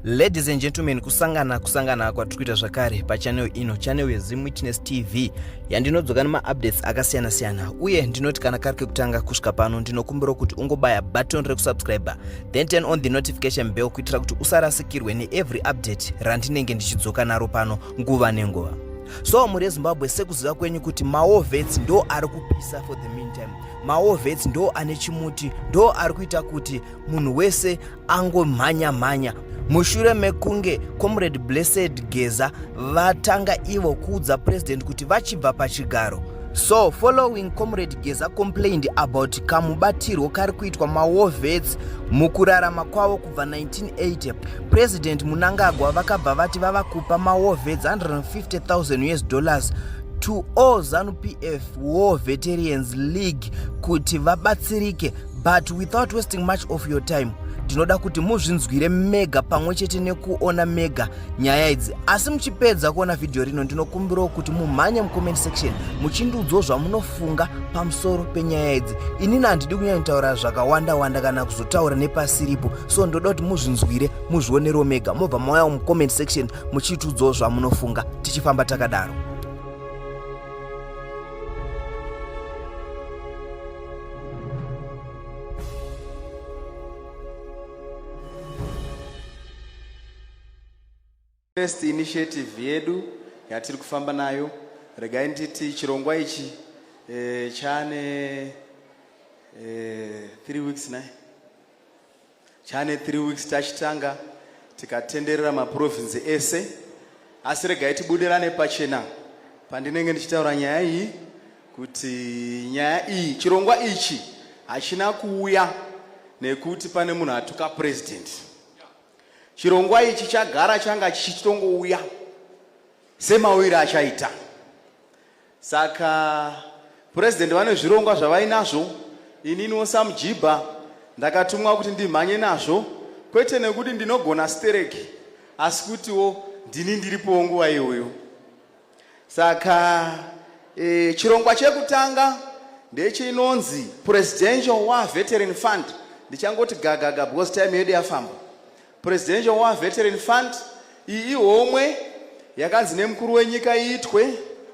Ladies and gentlemen, kusangana kwatikuita zvakare pachannel ino, channel yeZim Witness TV yandinodzoka nema-updates akasiyana-siyana, uye ndinoti kana kari kekutanga kusvika pano ndinokumbira kuti ungobaya button rekusubscribe then turn on the notification bell kuitira kuti usarasikirwe neevery update randinenge ndichidzoka naro pano nguva nenguva. So muri eZimbabwe sekuziva kwenyu kuti maovets ndo ari kupisa for the meantime. Maovets ndo ane chimuti, ndo ari kuita kuti munhu wese angomhanya. Mushure mekunge Comrade Blessed Geza vatanga ivo kuudza president kuti vachibva pachigaro. So following Comrade Geza complained about kamubatirwo kari kuitwa maovets mukurarama kwavo kubva 1980, President Mnangagwa vakabva vati vava kupa maovets $150,000 to all ZANU-PF War Veterans League kuti vabatsirike, but without wasting much of your time ndinoda kuti muzvinzwire mega pamwe chete nekuona mega nyaya idzi. Asi muchipedza kuona video rino ndinokumbirawo kuti mumhanye mucomment section muchindiudzawo zvamunofunga pamusoro penyaya idzi. Inini handidi kunyanyataura zvakawanda kana kuzotaura nepasiripo, so ndoda kuti muzvinzwire muzvionerewo mega mobva mauya mucomment section muchitiudzawo zvamunofunga tichifamba takadaro. First initiative yedu yatiri kufamba nayo, regai nditi chirongwa ichi chane 3 weeks naye. Chane 3 weeks tachitanga tikatenderera maprovince ese, asi regai tibudirane pachena pandinenge ndichitaura nyaya iyi kuti nyaya iyi chirongwa ichi hachina kuuya nekuti pane munhu atuka president. Chirongwa ichi chagara changa chichitongouya semauiro achaita. Saka president vane zvirongwa zvavainazvo, inini Samujibha ndakatumwa kuti ndimhanye nazvo, kwete nekuti ndinogona stereki, asi kutiwo ndini ndiripo nguva iyoyo. Saka chirongwa chekutanga ndechinonzi Presidential War Veteran Fund. Ndichangoti gagaga because time yedu yafamba. Presidential War Veteran Fund iyi homwe yakanzi nemukuru wenyika iitwe,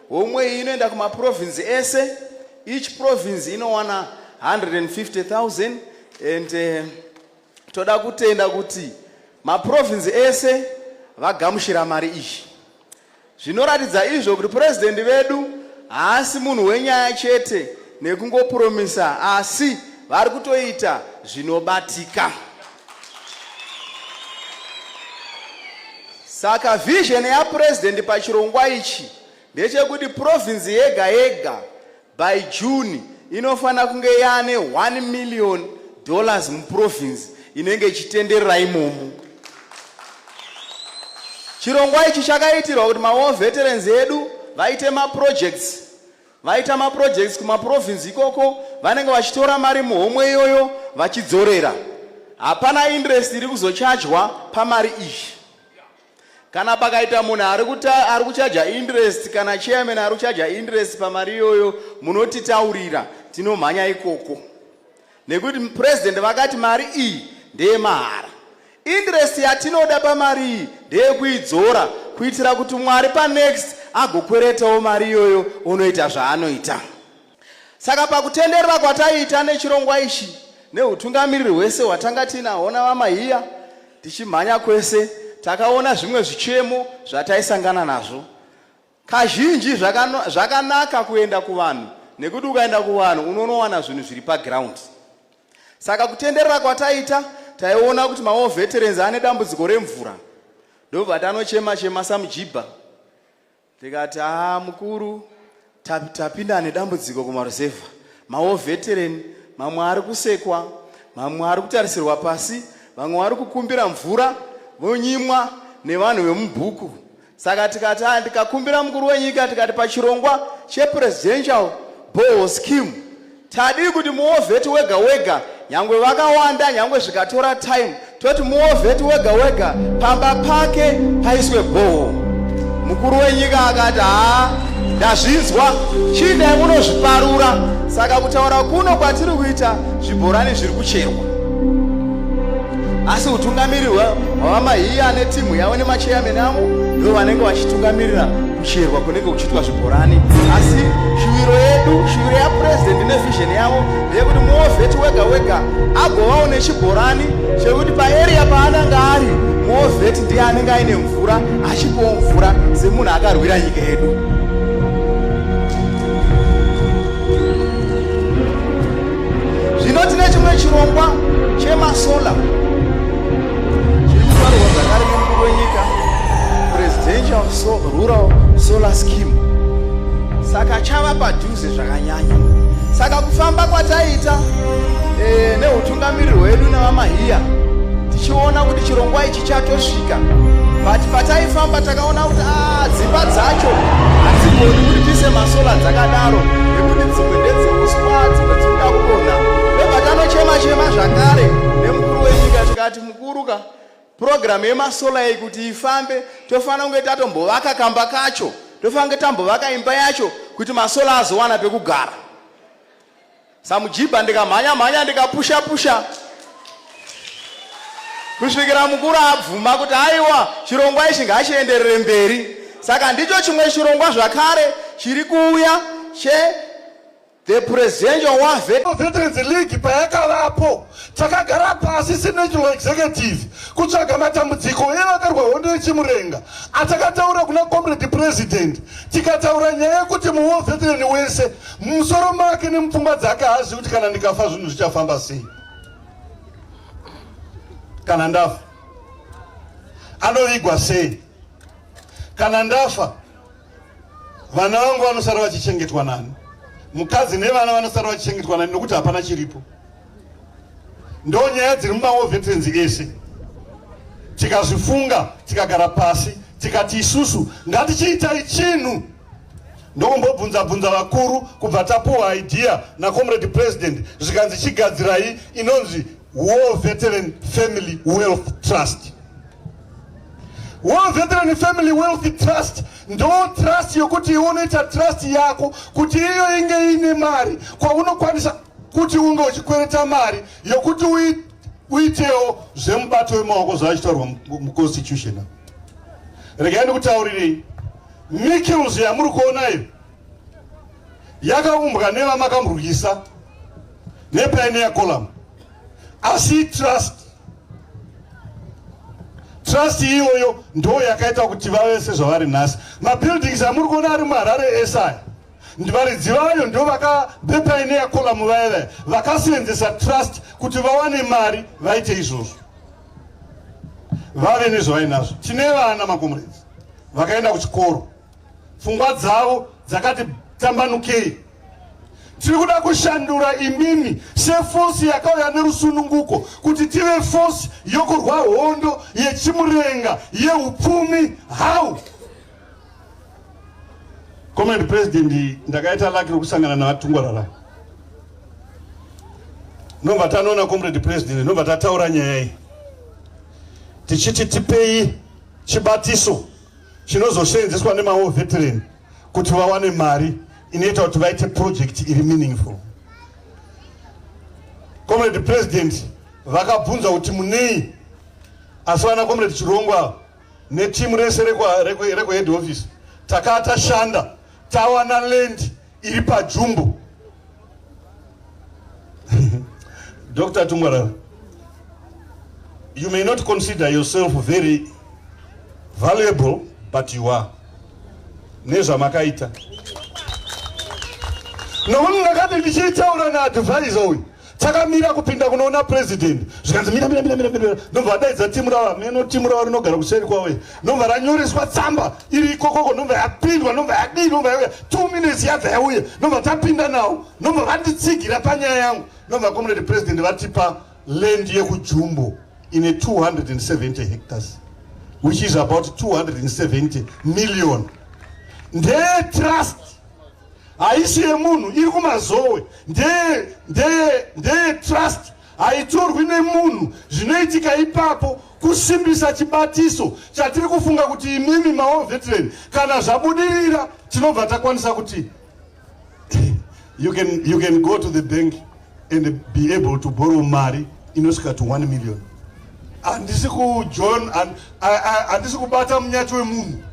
homwe inoenda kumaprovince ese, each province inowana 150,000, and toda kutenda kuti maprovince ese vagamushira mari iyi. Zvinoratidza izvo kuti president vedu haasi munhu wenyaya chete nekungopromisa, asi vari kutoita zvinobatika. Saka vision ya president pachirongwa ichi ndechekuti province yega yega by June inofana kunge yane $1 million muprovince inenge ichitenderera imomo. Chirongwa ichi chakaitirwa kuti ma veterans edu vaite maprojects. Vaita maprojects kumaprovince ikoko, vanenge vachitora mari muhomwe iyoyo vachidzorera. Hapana interest iri kuzochajwa pamari iyi. Kana pakaita munhu ari kuchaja interest, kana chairman ari kuchaja interest pamari iyoyo, munotitaurira tinomhanya ikoko. Nekuti president vakati mari iyi ndeye mahara. Interest yatinoda pamari iyi ndeye kuidzora kuitira kuti Mwari panext agokweretawo mari iyoyo unoita zvaanoita. Saka pakutenderera kwataita nechirongwa ichi neutungamiriri hwese hwatanga tinahona vamahiya tichimhanya kwese, takaona zvimwe zvichemo zvataisangana nazvo. Kazhinji zvakanaka kuenda kuvanhu, nekuti ukaenda kuvanhu unonowana zvinhu zviri paground. Saka kutenderera kwataita taiona kuti ma veterans ane dambudziko remvura, ndobva tanochema Samujibha tikati mukuru tapinda nedambudziko kumaruzevha. Ma veteran mamwe ari kusekwa, mamwe ari kutarisirwa pasi, vamwe vari kukumbira mvura vonyimwa nevanhu vemubhuku. Saka tikati ndikakumbira mukuru wenyika tikati pachirongwa chepresidential borehole scheme tadi kuti muovheti wega wega, nyangwe vakawanda, nyangwe zvikatora time, toti muovheti wega wega pamba pake paiswe borehole. Mukuru wenyika akati ndazvinzwa, chidai munozviparura. Saka kutaura kuno kwatiri kuita zvibhorani zviri kucherwa. asi utungamiriri hwavamahiya netimu yavo nemachairman avo ndo vanenge vachitungamirira kucherwa kunenge kuchiitwa zvibhorani. Asi shuviro yedu, shuviro yapurezidendi nevhizheni yavo ndeyekuti muovheti wega wega agovawo nechibhorani chekuti paarea paanenge ari muovheti ndiye anenge aine mvura achipawo mvura semunhu akarwira nyika yedu. Zvino tine chimwe chirongwa chemasola chiri kutaurwa zvakare nemukuru wenyika, Presidential Rural Solar Scheme. Saka chava padhuze zvakanyanya. Saka kufamba kwataita neutungamiriri hwedu navamahiya tichiona kuti chirongwa ichi chatosvika, but pataifamba takaona kuti dzimba dzacho hadzigoni kuti tiise masola dzakadaro nekuti dzimwe ndedzeuswa, dzimwe dzinoda kudonha. Ndobva tanochema zvakare nemukuru wenyika tikati, mukuruka, purogiramu yemasola iyi kuti ifambe tofanira kunge tatombovaka kamba kacho, tofanira kunge tambovaka imba yacho kuti masola azowana pekugara. Samujibha ndikamhanya ndikapusha kusvikira mukuru abvuma kuti aiwa chirongwa ichi ngachienderere mberi. Saka ndicho chimwe chirongwa zvakare chiri kuuya The Presidential Veterans League payakavapo takagara pasi senational executive kutsvaga matambudziko evakarwa hondo yechimurenga atakataura kuna comrade president, tikataura nyaya yekuti muwo veteran wese musoro make nemupfungwa dzake hazi kuti kana ndikafa zvinhu zvichafamba sei, kana ndafa anovigwa sei, kana ndafa vana vangu vanosara vachichengetwa nani, mukadzi nevana vanosara vachichengetwa nani nokuti hapana chiripo. Ndo nyaya dziri mumawo veterans ese. Tikazvifunga, tikagara pasi, tikati isusu ngatichiitai chinhu. Ndokumbobvunza vakuru kubva tapuwa idea na comrade president zvikanzi chigadzirai inonzi War Veteran Family Wealth Trust. War Veteran Family Wealth Trust ndo trust yokuti inoita trust yako kuti iyo inge ine mari kwaunokwanisa kuti unge uchikwereta mari yokuti uitewo zvemubato wemaoko zvachitaurwa muconstitution. Regai ndikutaurirei, Mikkels yamuri kuonayo yakaumbwa nevamakamurwisa nepioneer column, asi trust iyoyo ndo yakaita kuti vave sezvavari nhasi. Mabuildings amuri kuona ari muHarare esaya ndivaridzi vayo ndo vakapioneer column vaya vakasenzesa trust kuti vawane mari vaite izvozvo, vave nezvavainazvo. Tine vana makomrades vakaenda kuchikoro, pfungwa dzavo dzakati tambanukei. Tiri kuda kushandura imimi seforce yakauya nerusununguko kuti tive force yokurwa hondo yechimurenga yeupfumi. How? Comrade President, ndakaita laki rokusangana navatungwarara. Nobva tanoona Comrade President, nobva tataura nyaya iyi. Tichiti tipei chibatiso chinozoseenzeswa nemawo veteran kuti vawane mari inoita kuti vaite project iri meaningful. Comrade President, vakabvunza kuti munei, asi vana Comrade Chirongwa netimu rese rehead office takatashanda tawana land iri paJumbo. Dr. Tungwarara, you may not consider yourself very valuable, but you are. Neza makaita. Nohuni nakati ndichitaura na advisor uyu takamira kupinda kunoona president zvikanzi mira ndobva daidza timu rava rinogara kuseri kwawe, ndobva ranyoreswa tsamba iri ikokoko, ndobva yapindwa, ndobva yadii, ndobva 2 minutes yabva yauya, ndobva tapinda nawo, ndobva vanditsigira panyaya yangu, ndobva Comrade President vatipa land yekuJumbo ine 270 hectares which is about 270 million. Ndeye trust haisi yemunhu iri kumazowe, ndeye trust haitorwi nemunhu. Zvinoitika ipapo kusimbisa chibatiso chatiri kufunga kuti imimi mawo veteran kana zvabudirira tinobva takwanisa kuti you can go to the bank and be able to borrow mari inosvika to 1 million. handisi kujohn handisi kubata munyati wemunhu.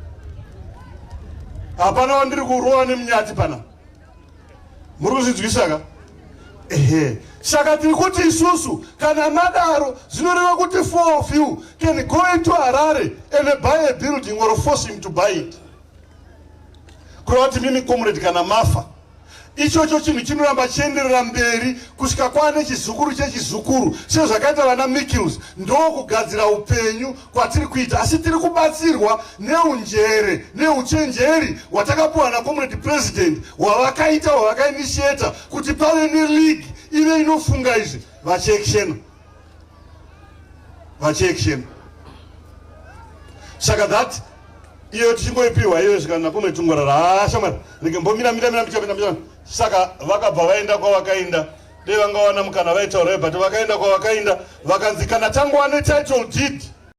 Hapana wandiri kurova nemunyati pana. Muri kuzvinzwisa ka? Ehe. Saka tiri kuti isusu kana madaro zvinoreva kuti 4 of you can go into Harare and buy a building or force him to buy it. Kureva kuti mimi comrade kana mafa ichocho chinhu chinoramba chienderera mberi kusvika kwane chizukuru chechizukuru sezvakaita vana Mikils. Ndokugadzira upenyu kwatiri kuita, asi tiri kubatsirwa neunjere neuchenjeri hwatakapiwa naComrade President hwavakainitiata kuti pave neleague ive inofunga izvi vachiekshena. Saka that iyo tichingoipiwa iyo zvikana kumwe tungorara shamwari rege mbomira saka vakabva vaenda kwavakaenda dei vangawana mukana vaitaura but vakaenda kwavakaenda vakanzi kana tangowane title deed